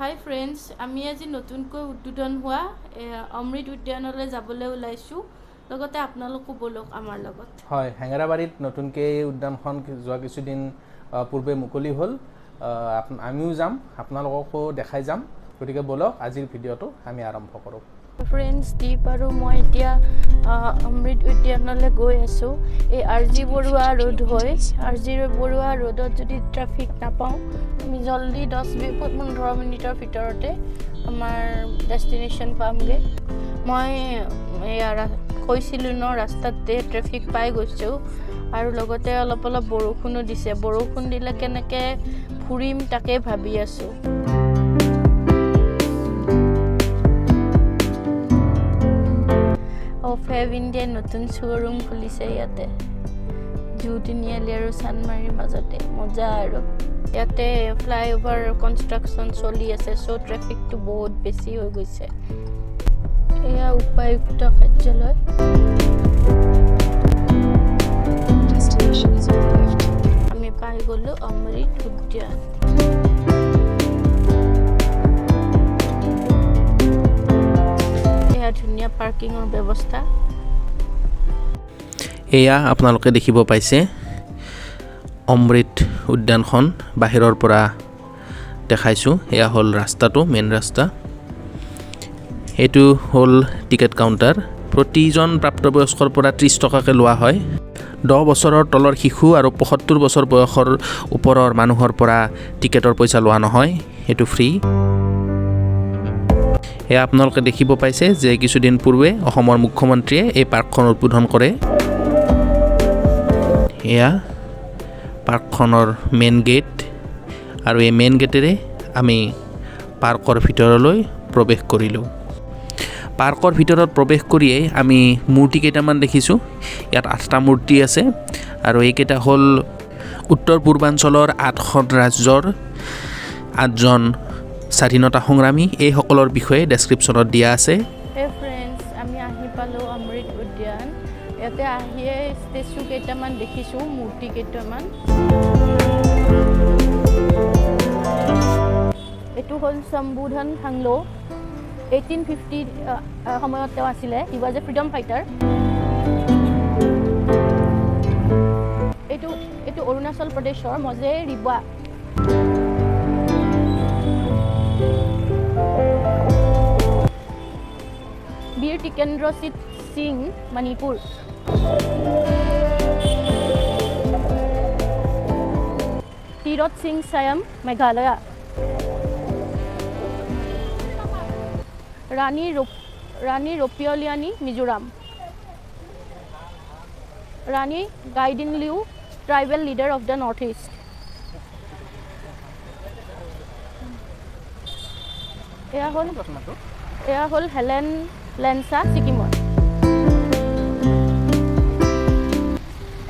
হাই friends, আমি আজি নতুনকৈ উদ্বোধন হোৱা অমৃত উদ্যানলৈ যাবলৈ ওলাইছোঁ। লগতে আপোনালোকো বলক আমাৰ লগত। হয়, হেংৰাবাৰীত নতুনকৈ এই উদ্যানখন যোৱা কিছুদিন পূৰ্বে মুকলি হ'ল। আমিও যাম, আপোনালোককো দেখাই যাম। গতিকে বলক আজিৰ ভিডিঅ'টো আমি আৰম্ভ কৰোঁ। ফ্ৰেণ্ডছ, দীপ আৰু মই এতিয়া অমৃত উদ্যানলৈ গৈ আছোঁ। এই আৰ.জি. বৰুৱা ৰোড হৈ আৰ.জি. বৰুৱা ৰোডত যদি ট্ৰেফিক নাপাওঁ, আমি জল্দি 10-15 মিনিটৰ ভিতৰতে আমাৰ ডেষ্টিনেশ্যন পামগৈ। মই কৈছিলোঁ ন, ৰাস্তাতে ট্ৰেফিক পাই গৈছোঁ আৰু লগতে অলপ বৰষুণো দিছে। বৰষুণ দিলে কেনেকৈ ফুৰিম তাকে ভাবি আছোঁ। ফেভ ইণ্ডিয়াৰ নতুন শ্ব'ৰুম খুলিছে ইয়াতে, জু তিনিআলি আৰু চানমাৰীৰ মাজতে। মজা আৰু ইয়াতে ফ্লাইঅভাৰ কনষ্ট্ৰাকশ্যন চলি আছে, চ' ট্ৰেফিকটো বহুত বেছি হৈ গৈছে। এয়া উপায়ুক্ত কাৰ্যালয়। আমি পাই গ'লোঁ অমৃত উদ্যান। এয়া ধুনীয়া পাৰ্কিঙৰ ব্যৱস্থা। এয়া আপোনালোকে দেখিব পাইছে অমৃত উদ্যানখন বাহিৰৰ পৰা দেখাইছোঁ। এয়া হ'ল ৰাস্তাটো, মেইন ৰাস্তা। এইটো হ'ল টিকেট কাউণ্টাৰ। প্ৰতিজন প্ৰাপ্তবয়স্কৰ পৰা 30 টকাকৈ লোৱা হয়। 10 বছৰৰ তলৰ শিশু আৰু 75 বছৰ বয়সৰ ওপৰৰ মানুহৰ পৰা টিকেটৰ পইচা লোৱা নহয়, সেইটো ফ্ৰী। এয়া আপোনালোকে দেখিব পাইছে যে কিছুদিন পূৰ্বে অসমৰ মুখ্যমন্ত্ৰীয়ে এই পাৰ্কখন উদ্বোধন কৰে। এয়া পাৰ্কখনৰ মেইন গেট, আৰু এই মেইন গেটেৰে আমি পাৰ্কৰ ভিতৰলৈ প্ৰৱেশ কৰিলোঁ। পাৰ্কৰ ভিতৰত প্ৰৱেশ কৰিয়েই আমি মূৰ্তি কেইটামান দেখিছোঁ। ইয়াত 8টা মূৰ্তি আছে, আৰু এইকেইটা হ'ল উত্তৰ পূৰ্বাঞ্চলৰ 8খন ৰাজ্যৰ 8জন স্বাধীনতা সংগ্ৰামী। এইসকলৰ বিষয়ে ডেছক্ৰিপশ্যনত দিয়া আছে। ফ্ৰেণ্ডছ, আমি আহি পালোঁ অমৃত উদ্যান। ইয়াতে আহিয়ে ষ্টেচু কেইটামান দেখিছোঁ, মূৰ্তি কেইটামান। এইটো হ'ল সম্বোধন হাংলো। 1850 সময়ত তেওঁ আছিলে। He was a freedom fighter. এইটো অৰুণাচল প্ৰদেশৰ মজে ৰিবা। বীৰ Tikendrajit Singh, Manipur. Tirot Singh Syiem, Meghalaya. Rani Ropuiliani, Mizoram. Rani Gaidinliu, tribal leader of the north east. এয়া হ'ল হেলেন লেন্সা, ছিকিমৰ।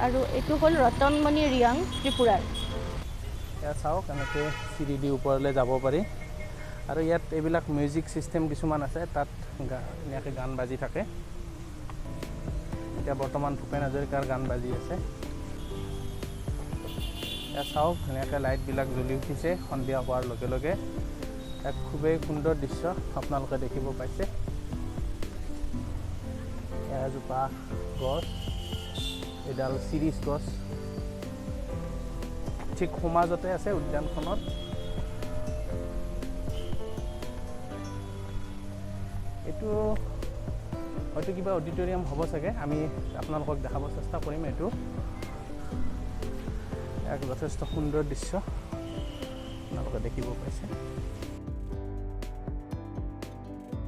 আৰু এইটো হ'ল ৰতনমণি ৰিয়াং, ত্ৰিপুৰাৰ। এয়া চাওক, এনেকৈ চিৰি দি ওপৰলৈ যাব পাৰি। আৰু ইয়াত এইবিলাক মিউজিক ছিষ্টেম কিছুমান আছে, তাত ধুনীয়াকৈ গান বাজি থাকে। এতিয়া বৰ্তমান ভূপেন হাজৰিকাৰ গান বাজি আছে। এয়া চাওক, ধুনীয়াকৈ লাইটবিলাক জ্বলি উঠিছে সন্ধিয়া হোৱাৰ লগে লগে। এক খুবেই সুন্দৰ দৃশ্য আপোনালোকে দেখিব পাইছে। এজোপা গছ, এডাল চিৰিজ গছ ঠিক সমাজতে আছে উদ্যানখনত। এইটো হয়তো কিবা অডিটৰিয়াম হ'ব চাগে, আমি আপোনালোকক দেখাব চেষ্টা কৰিম। এইটো এক যথেষ্ট সুন্দৰ দৃশ্য আপোনালোকে দেখিব পাইছে।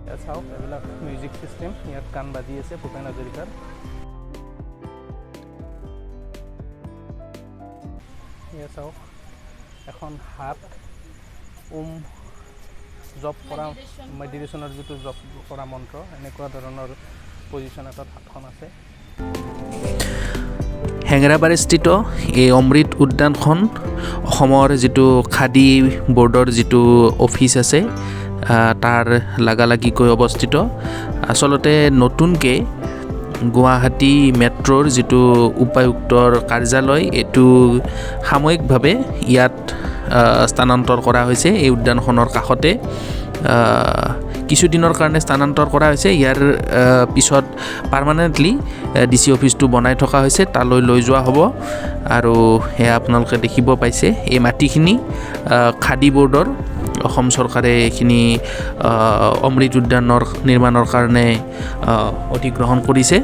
ইয়াত চাওক, এইবিলাক মিউজিক ছিষ্টেম, ইয়াত গান বাজি আছে ভূপেন হাজৰিকাৰ। ইয়াত চাওক, এখন হাত জপ কৰা, মেডিটেশ্যনৰ যিটো জপ কৰা মন্ত্ৰ, এনেকুৱা ধৰণৰ পজিশ্যন এটাত হাতখন আছে। হেংৰাবাৰীস্থিত এই অমৃত উদ্যানখন অসমৰ যিটো খাদী বৰ্ডৰ যিটো অফিচ আছে তাৰ লাগালাগিকৈ অৱস্থিত। আচলতে নতুনকৈ গুৱাহাটী মেট্ৰ'ৰ যিটো উপায়ুক্তৰ কাৰ্যালয়, এইটো সাময়িকভাৱে ইয়াত স্থানান্তৰ কৰা হৈছে এই উদ্যানখনৰ কাষতে কিছুদিনৰ কাৰণে স্থানান্তৰ কৰা হৈছে ইয়াৰ পিছত পাৰ্মানেণ্টলি DC অফিচটো বনাই থকা হৈছে তালৈ লৈ যোৱা হ'ব আৰু সেয়া আপোনালোকে দেখিব পাইছে এই মাটিখিনি খাদী বোৰ্ডৰ অসম চৰকাৰে এইখিনি অমৃত উদ্যানৰ নিৰ্মাণৰ কাৰণে অধিগ্ৰহণ কৰিছে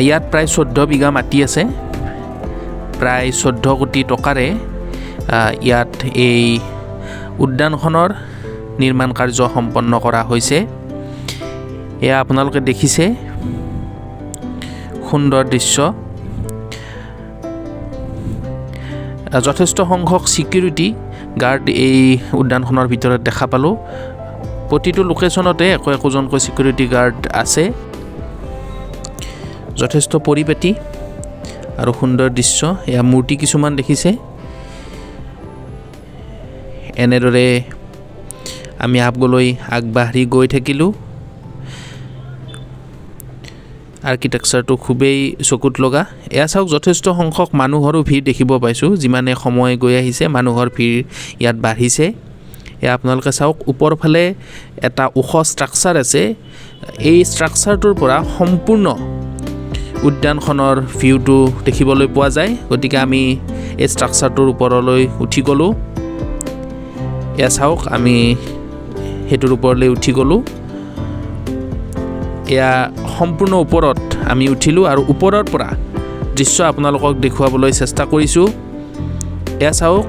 ইয়াত প্ৰায় 14 বিঘা মাটি আছে প্ৰায় 14 কোটি টকাৰে ইয়াত এই উদ্যানখনৰ নিৰ্মাণ কাৰ্য সম্পন্ন কৰা হৈছে এয়া আপোনালোকে দেখিছে সুন্দৰ দৃশ্য যথেষ্ট সংখ্যক সিকিউৰিটি গাৰ্ড এই উদ্যানখনৰ ভিতৰত দেখা পালোঁ প্ৰতিটো লোকেশ্যনতে একোজনকৈ সিকিউৰিটি গাৰ্ড আছে যথেষ্ট পৰিপাটি আৰু সুন্দৰ দৃশ্য এয়া মূৰ্তি কিছুমান দেখিছে এনেদৰে আমি আগলৈ আগবাঢ়ি গৈ থাকিলোঁ আৰ্কিটেকচাৰটো খুবেই চকুত লগা এয়া চাওক যথেষ্ট সংখ্যক মানুহৰো ভিৰ দেখিব পাইছোঁ যিমানে সময় গৈ আহিছে মানুহৰ ভিৰ ইয়াত বাঢ়িছে এয়া আপোনালোকে চাওক ওপৰ ফালে এটা ওখ ষ্ট্ৰাকচাৰ আছে এই ষ্ট্ৰাকচাৰটোৰ পৰা সম্পূৰ্ণ উদ্যানখনৰ ভিউটো দেখিবলৈ পোৱা যায় গতিকে আমি এই ষ্ট্ৰাকচাৰটোৰ ওপৰলৈ উঠি গ'লোঁ এয়া চাওক আমি সেইটোৰ ওপৰলৈ উঠি গ'লোঁ এয়া সম্পূৰ্ণ ওপৰত আমি উঠিলোঁ আৰু ওপৰৰ পৰা দৃশ্য আপোনালোকক দেখুৱাবলৈ চেষ্টা কৰিছোঁ এয়া চাওক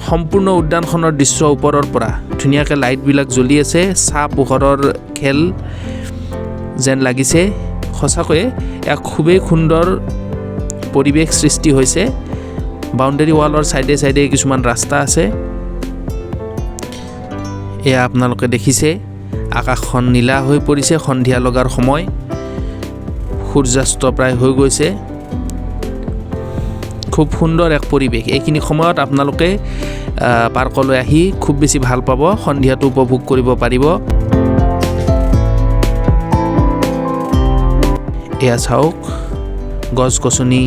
সম্পূৰ্ণ উদ্যানখনৰ দৃশ্য ওপৰৰ পৰা ধুনীয়াকৈ লাইটবিলাক জ্বলি আছে চাহ পোহৰৰ খেল যেন লাগিছে সঁচাকৈয়ে এক খুবেই সুন্দৰ পৰিৱেশ সৃষ্টি হৈছে বাউণ্ডেৰী ৱালৰ চাইডে চাইডে কিছুমান ৰাস্তা আছে এয়া আপোনালোকে দেখিছে আকাশখন নীলা হৈ পৰিছে সন্ধিয়া লগাৰ সময় সূৰ্যাস্ত প্ৰায় হৈ গৈছে খুব সুন্দৰ এক পৰিৱেশ এইখিনি সময়ত আপোনালোকে পাৰ্কলৈ আহি খুব বেছি ভাল পাব সন্ধিয়াটো উপভোগ কৰিব পাৰিব এয়া চাওক গছ গছনি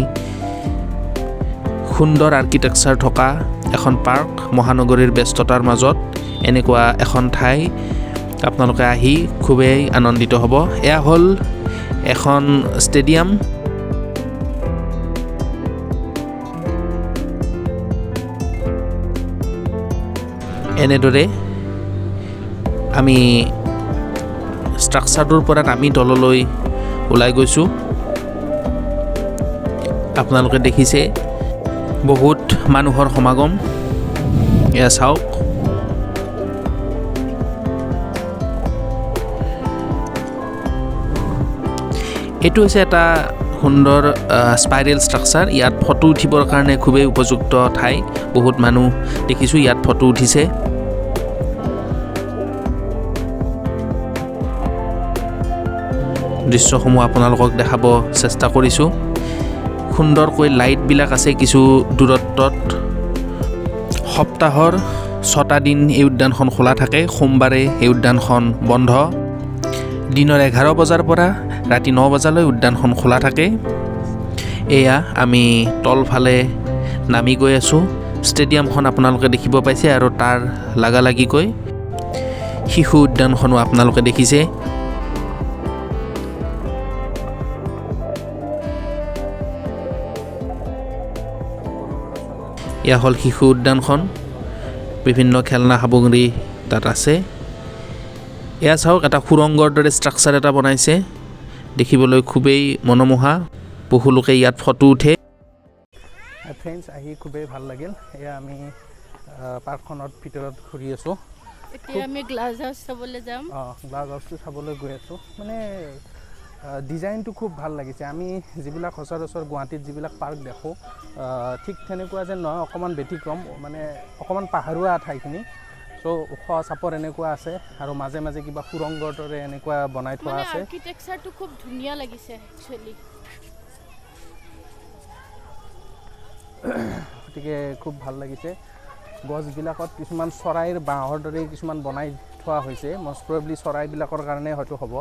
সুন্দৰ আৰ্কিটেকচাৰ থকা এখন পাৰ্ক মহানগৰীৰ ব্যস্ততাৰ মাজত এনেকুৱা এখন ঠাই আপোনালোকে আহি খুবেই আনন্দিত হ'ব এয়া হ'ল এখন ষ্টেডিয়াম এনেদৰে আমি ষ্ট্ৰাকচাৰটোৰ পৰা নামি তললৈ ওলাই গৈছোঁ আপোনালোকে দেখিছে বহুত মানুহৰ সমাগম এয়া চাওক এইটো হৈছে এটা সুন্দৰ স্পাইৰেল ষ্ট্ৰাকচাৰ ইয়াত ফটো উঠিবৰ কাৰণে খুবেই উপযুক্ত ঠাই বহুত মানুহ দেখিছোঁ ইয়াত ফটো উঠিছে দৃশ্যসমূহ আপোনালোকক দেখাব চেষ্টা কৰিছোঁ সুন্দৰকৈ লাইটবিলাক আছে কিছু দূৰত্বত সপ্তাহৰ 6টা দিন এই উদ্যানখন খোলা থাকে সোমবাৰে এই উদ্যানখন বন্ধ দিনৰ 11 বজাৰ পৰা ৰাতি 9 বজালৈ উদ্যানখন খোলা থাকে এয়া আমি তলফালে নামি গৈ আছোঁ ষ্টেডিয়ামখন আপোনালোকে দেখিব পাইছে আৰু তাৰ লাগালাগিকৈ শিশু উদ্যানখনো আপোনালোকে দেখিছে এয়া হ'ল শিশু উদ্যানখন বিভিন্ন খেলনা সামগ্ৰী তাত আছে এয়া চাওক এটা সুৰংগৰ দৰে ষ্ট্ৰাকচাৰ এটা বনাইছে দেখিবলৈ খুবেই মনোমোহা বহু লোকে ইয়াত ফটো উঠে ফ্ৰেণ্ডছ আহি খুবেই ভাল লাগিল এয়া আমি পাৰ্কখনৰ ভিতৰত ঘূৰি আছোঁ এতিয়া আমি গ্লাছ হাউচ চাবলৈ যাম গ্লাছ হাউচটো চাবলৈ গৈ আছোঁ মানে ডিজাইনটো খুব ভাল লাগিছে আমি যিবিলাক সচৰাচৰ গুৱাহাটীত যিবিলাক পাৰ্ক দেখোঁ ঠিক তেনেকুৱা যেন নহয় অকণমান ব্যতিক্ৰম মানে অকণমান পাহাৰুৱা ঠাইখিনি চ' ওখ চাপৰ এনেকুৱা আছে আৰু মাজে মাজে কিবা সুৰংগৰ দৰে এনেকুৱা বনাই থোৱা আছে আৰ্কিটেকচাৰটো খুব ধুনীয়া লাগিছে একচুৱেলি গতিকে খুব ভাল লাগিছে গছবিলাকত কিছুমান চৰাইৰ বাঁহৰ দৰে কিছুমান বনাই থোৱা হৈছে মষ্ট প্ৰবেবলি চৰাইবিলাকৰ কাৰণে হয়তো হ'ব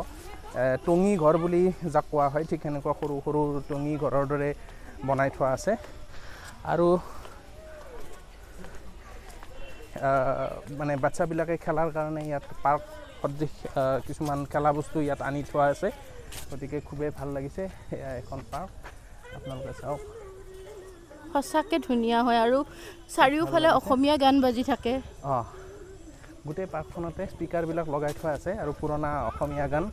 টঙি ঘৰ বুলি যাক কোৱা হয় ঠিক সেনেকুৱা সৰু সৰু টঙি ঘৰৰ দৰে বনাই থোৱা আছে আৰু মানে বাচ্চাবিলাকে খেলাৰ কাৰণে ইয়াত পাৰ্ক সদৃশ কিছুমান খেলা বস্তু ইয়াত আনি থোৱা আছে গতিকে খুবেই ভাল লাগিছে এয়া এখন পাৰ্ক আপোনালোকে চাওক সঁচাকৈ ধুনীয়া হয় আৰু চাৰিওফালে অসমীয়া গান বাজি থাকে গোটেই পাৰ্কখনতে স্পীকাৰবিলাক লগাই থোৱা আছে আৰু পুৰণা অসমীয়া গান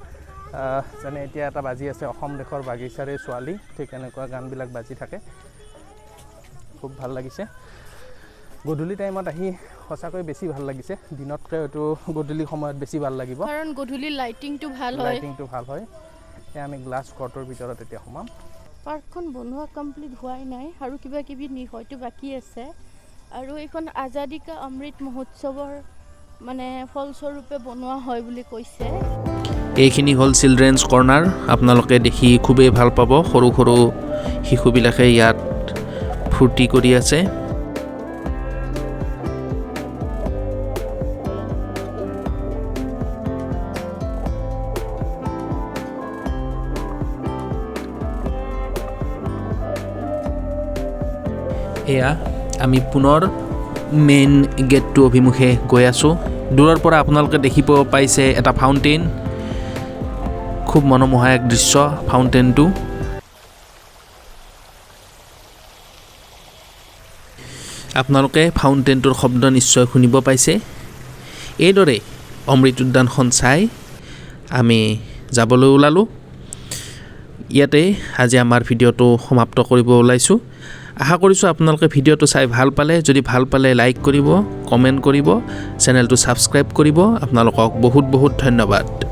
যেনে এতিয়া এটা বাজি আছে অসম দেশৰ বাগিচাৰে ছোৱালী ঠিক এনেকুৱা গানবিলাক বাজি থাকে খুব ভাল লাগিছে গধূলি টাইমত আহি সঁচাকৈ বেছি ভাল লাগিছে দিনতকৈ হয়তো গধূলি সময়ত বেছি ভাল লাগিব কাৰণ গধূলি লাইটিংটো ভাল হয় এতিয়া আমি গ্লাছ কৰ্টৰ ভিতৰত এতিয়া সোমাম পাৰ্কখন বনোৱা কমপ্লিট হোৱাই নাই আৰু কিবা কিবি হয়তো বাকী আছে আৰু এইখন আজাদী কা অমৃত মহোৎসৱৰ মানে ফলস্বৰূপে বনোৱা হয় বুলি কৈছে এইখিনি হ'ল চিলড্ৰেনছ কৰ্নাৰ আপোনালোকে দেখি খুবেই ভাল পাব সৰু সৰু শিশুবিলাকে ইয়াত ফূৰ্তি কৰি আছে এয়া আমি পুনৰ মেইন গেটটো অভিমুখে গৈ আছোঁ দূৰৰ পৰা আপোনালোকে দেখিব পাইছে এটা ফাউণ্টেইন খুব মনোমোহা এক দৃশ্য ফাউণ্টেইনটো আপোনালোকে ফাউণ্টেইনটোৰ শব্দ নিশ্চয় শুনিব পাইছে এইদৰে অমৃত উদ্যানখন চাই আমি যাবলৈ ওলালোঁ ইয়াতে আজি আমাৰ ভিডিঅ'টো সমাপ্ত কৰিব ওলাইছোঁ আশা কৰিছোঁ আপোনালোকে ভিডিঅ'টো চাই ভাল পালে যদি ভাল পালে লাইক কৰিব কমেণ্ট কৰিব চেনেলটো ছাবস্ক্ৰাইব কৰিব আপোনালোকক বহুত বহুত ধন্যবাদ